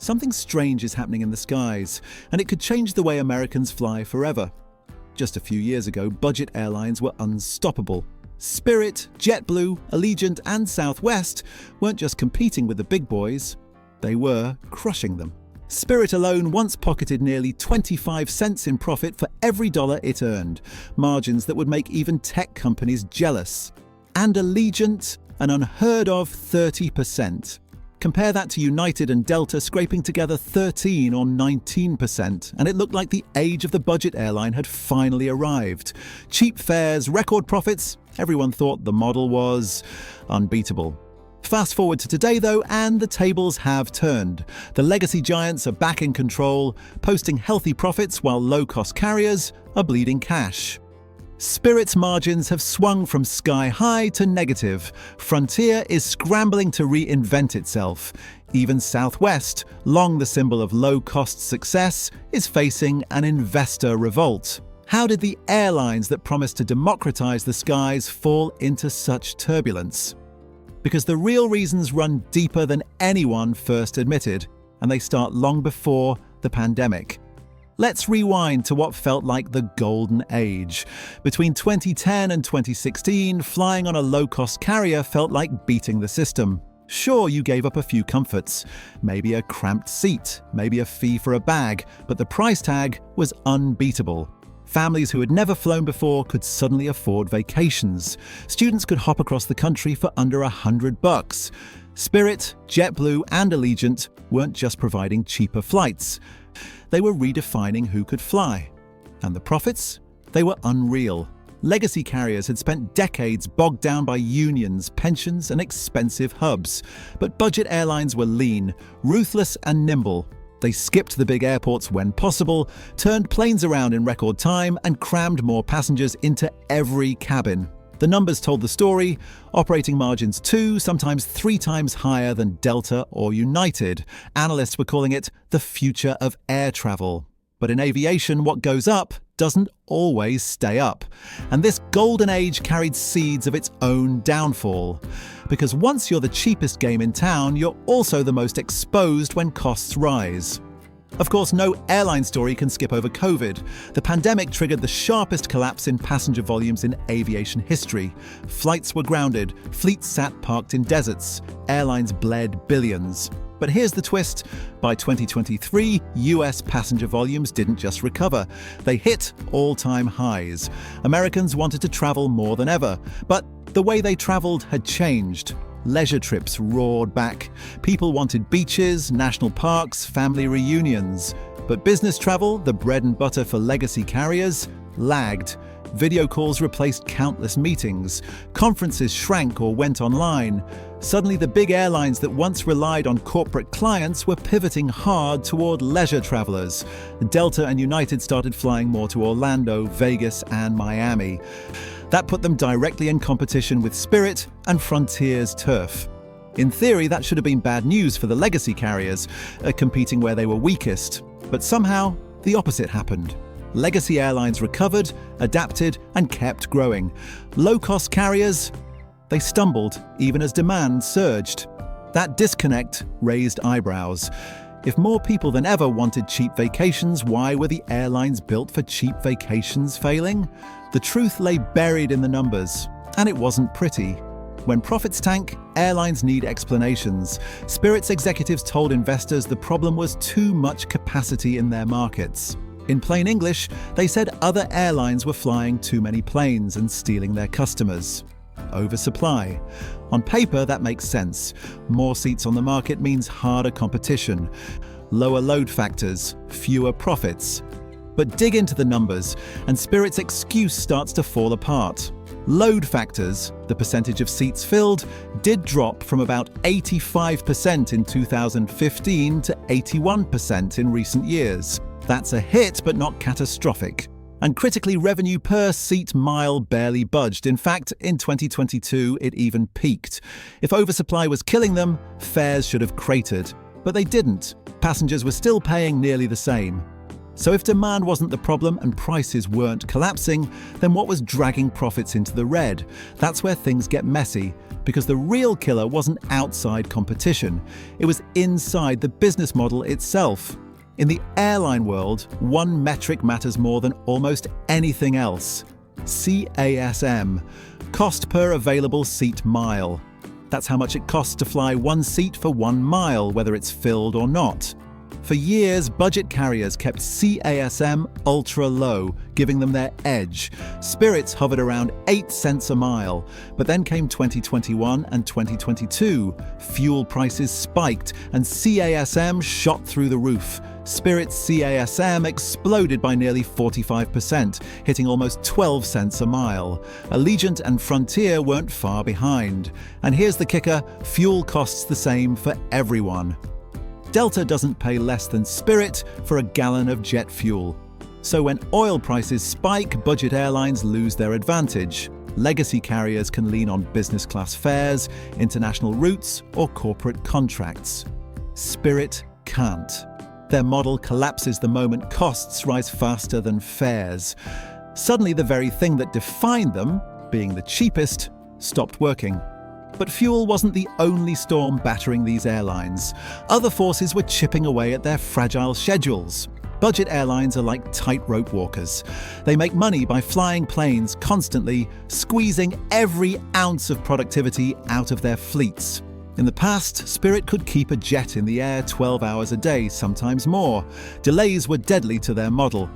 something strange is happening in the skies, and it could change the way Americans fly forever. Just a few years ago, budget airlines were unstoppable. Spirit, JetBlue, Allegiant, and Southwest weren't just competing with the big boys, they were crushing them. Spirit alone once pocketed nearly 25 cents in profit for every dollar it earned, margins that would make even tech companies jealous. And Allegiant, an unheard-of 30%. Compare that to United and Delta scraping together 13 or 19%, and it looked like the age of the budget airline had finally arrived. Cheap fares, record profits, everyone thought the model was unbeatable. Fast forward to today though, and the tables have turned. The legacy giants are back in control, posting healthy profits while low-cost carriers are bleeding cash. Spirit's margins have swung from sky high to negative. Frontier is scrambling to reinvent itself. Even Southwest, long the symbol of low-cost success, is facing an investor revolt. How did the airlines that promised to democratize the skies fall into such turbulence? Because the real reasons run deeper than anyone first admitted, and they start long before the pandemic. Let's rewind to what felt like the golden age. Between 2010 and 2016, flying on a low-cost carrier felt like beating the system. Sure, you gave up a few comforts, maybe a cramped seat, maybe a fee for a bag, but the price tag was unbeatable. Families who had never flown before could suddenly afford vacations. Students could hop across the country for under $100. Spirit, JetBlue, and Allegiant weren't just providing cheaper flights. They were redefining who could fly. And the profits? They were unreal. Legacy carriers had spent decades bogged down by unions, pensions, and expensive hubs. But budget airlines were lean, ruthless, and nimble. They skipped the big airports when possible, turned planes around in record time, and crammed more passengers into every cabin. The numbers told the story, operating margins 2, sometimes 3 times higher than Delta or United. Analysts were calling it the future of air travel. But in aviation, what goes up doesn't always stay up. And this golden age carried seeds of its own downfall. Because once you're the cheapest game in town, you're also the most exposed when costs rise. Of course, no airline story can skip over COVID. The pandemic triggered the sharpest collapse in passenger volumes in aviation history. Flights were grounded, fleets sat parked in deserts, airlines bled billions. But here's the twist. By 2023, US passenger volumes didn't just recover. They hit all-time highs. Americans wanted to travel more than ever, but the way they traveled had changed. Leisure trips roared back. People wanted beaches, national parks, family reunions. But business travel, the bread and butter for legacy carriers, lagged. Video calls replaced countless meetings. Conferences shrank or went online. Suddenly, the big airlines that once relied on corporate clients were pivoting hard toward leisure travelers. Delta and United started flying more to Orlando, Vegas, and Miami. That put them directly in competition with Spirit and Frontier's turf. In theory, that should have been bad news for the legacy carriers, competing where they were weakest. But somehow, the opposite happened. Legacy airlines recovered, adapted, and kept growing. Low-cost carriers, they stumbled even as demand surged. That disconnect raised eyebrows. If more people than ever wanted cheap vacations, why were the airlines built for cheap vacations failing? The truth lay buried in the numbers, and it wasn't pretty. When profits tank, airlines need explanations. Spirit's executives told investors the problem was too much capacity in their markets. In plain English, they said other airlines were flying too many planes and stealing their customers. Oversupply. On paper, that makes sense. More seats on the market means harder competition. Lower load factors, fewer profits. But dig into the numbers, and Spirit's excuse starts to fall apart. Load factors, the percentage of seats filled, did drop from about 85% in 2015 to 81% in recent years. That's a hit, but not catastrophic. And critically, revenue per seat mile barely budged. In fact, in 2022, it even peaked. If oversupply was killing them, fares should have cratered. But they didn't. Passengers were still paying nearly the same. So if demand wasn't the problem and prices weren't collapsing, then what was dragging profits into the red? That's where things get messy, because the real killer wasn't outside competition. It was inside the business model itself. In the airline world, one metric matters more than almost anything else. CASM, cost per available seat mile. That's how much it costs to fly one seat for 1 mile, whether it's filled or not. For years, budget carriers kept CASM ultra low, giving them their edge. Spirit's hovered around 8 cents a mile. But then came 2021 and 2022. Fuel prices spiked and CASM shot through the roof. Spirit's CASM exploded by nearly 45%, hitting almost 12 cents a mile. Allegiant and Frontier weren't far behind. And here's the kicker, fuel costs the same for everyone. Delta doesn't pay less than Spirit for a gallon of jet fuel. So when oil prices spike, budget airlines lose their advantage. Legacy carriers can lean on business class fares, international routes, or corporate contracts. Spirit can't. Their model collapses the moment costs rise faster than fares. Suddenly, the very thing that defined them, being the cheapest, stopped working. But fuel wasn't the only storm battering these airlines. Other forces were chipping away at their fragile schedules. Budget airlines are like tightrope walkers. They make money by flying planes constantly, squeezing every ounce of productivity out of their fleets. In the past, Spirit could keep a jet in the air 12 hours a day, sometimes more. Delays were deadly to their model.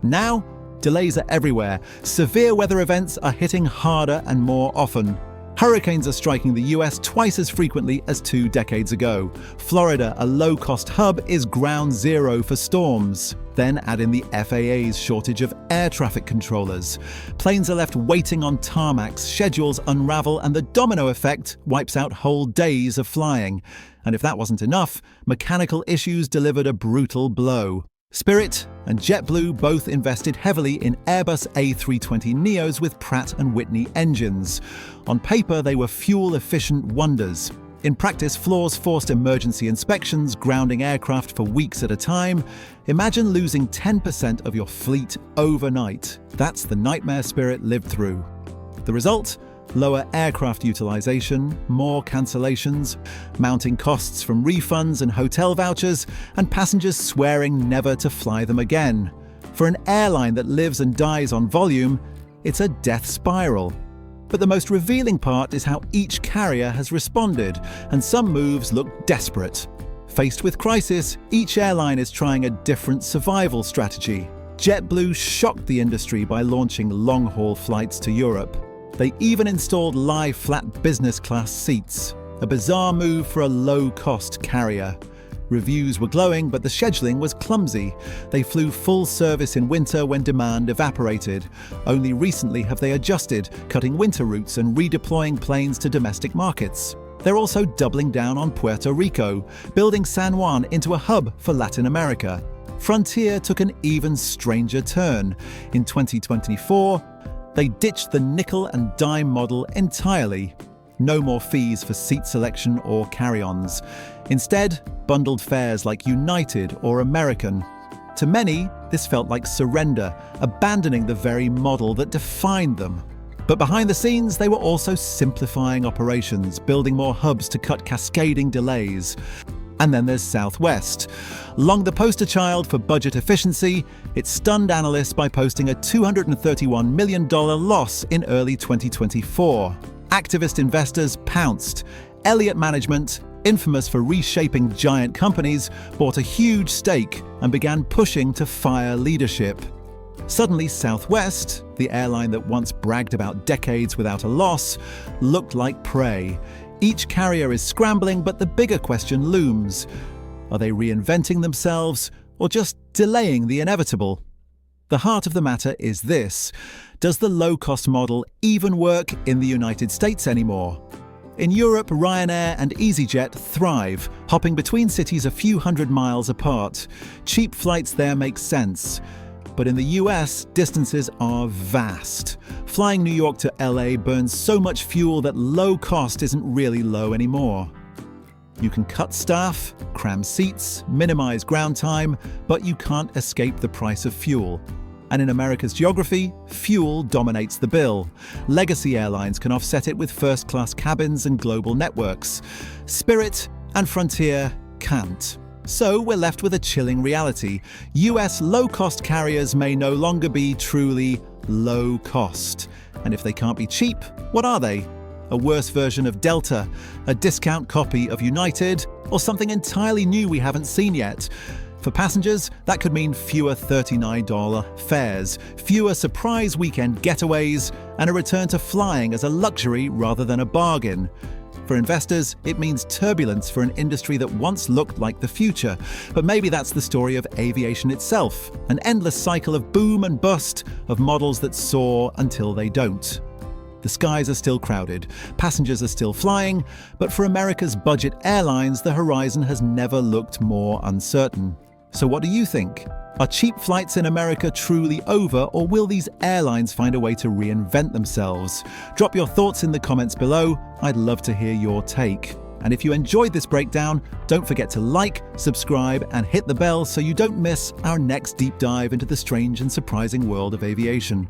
Now, delays are everywhere. Severe weather events are hitting harder and more often. Hurricanes are striking the US twice as frequently as 2 decades ago. Florida, a low-cost hub, is ground zero for storms. Then add in the FAA's shortage of air traffic controllers. Planes are left waiting on tarmacs, schedules unravel, and the domino effect wipes out whole days of flying. And if that wasn't enough, mechanical issues delivered a brutal blow. Spirit and JetBlue both invested heavily in Airbus A320neos with Pratt & Whitney engines. On paper, they were fuel-efficient wonders. In practice, flaws forced emergency inspections, grounding aircraft for weeks at a time. Imagine losing 10% of your fleet overnight. That's the nightmare Spirit lived through. The result? Lower aircraft utilization, more cancellations, mounting costs from refunds and hotel vouchers, and passengers swearing never to fly them again. For an airline that lives and dies on volume, it's a death spiral. But the most revealing part is how each carrier has responded, and some moves look desperate. Faced with crisis, each airline is trying a different survival strategy. JetBlue shocked the industry by launching long-haul flights to Europe. They even installed lie-flat business class seats, a bizarre move for a low-cost carrier. Reviews were glowing, but the scheduling was clumsy. They flew full service in winter when demand evaporated. Only recently have they adjusted, cutting winter routes and redeploying planes to domestic markets. They're also doubling down on Puerto Rico, building San Juan into a hub for Latin America. Frontier took an even stranger turn. In 2024, they ditched the nickel and dime model entirely. No more fees for seat selection or carry-ons. Instead, bundled fares like United or American. To many, this felt like surrender, abandoning the very model that defined them. But behind the scenes, they were also simplifying operations, building more hubs to cut cascading delays. And then there's Southwest. Long the poster child for budget efficiency, it stunned analysts by posting a $231 million loss in early 2024. Activist investors pounced. Elliott Management, infamous for reshaping giant companies, bought a huge stake and began pushing to fire leadership. Suddenly, Southwest, the airline that once bragged about decades without a loss, looked like prey. Each carrier is scrambling, but the bigger question looms. Are they reinventing themselves or just delaying the inevitable? The heart of the matter is this: does the low-cost model even work in the United States anymore? In Europe, Ryanair and EasyJet thrive, hopping between cities a few hundred miles apart. Cheap flights there make sense. But in the US, distances are vast. Flying New York to LA burns so much fuel that low cost isn't really low anymore. You can cut staff, cram seats, minimize ground time, but you can't escape the price of fuel. And in America's geography, fuel dominates the bill. Legacy airlines can offset it with first-class cabins and global networks. Spirit and Frontier can't. So we're left with a chilling reality. US low-cost carriers may no longer be truly low cost. And if they can't be cheap, what are they? A worse version of Delta, a discount copy of United, or something entirely new we haven't seen yet? For passengers, that could mean fewer $39 fares, fewer surprise weekend getaways, and a return to flying as a luxury rather than a bargain. For investors, it means turbulence for an industry that once looked like the future. But maybe that's the story of aviation itself, an endless cycle of boom and bust, of models that soar until they don't. The skies are still crowded, passengers are still flying, but for America's budget airlines, the horizon has never looked more uncertain. So what do you think? Are cheap flights in America truly over, or will these airlines find a way to reinvent themselves? Drop your thoughts in the comments below. I'd love to hear your take. And if you enjoyed this breakdown, don't forget to like, subscribe, and hit the bell so you don't miss our next deep dive into the strange and surprising world of aviation.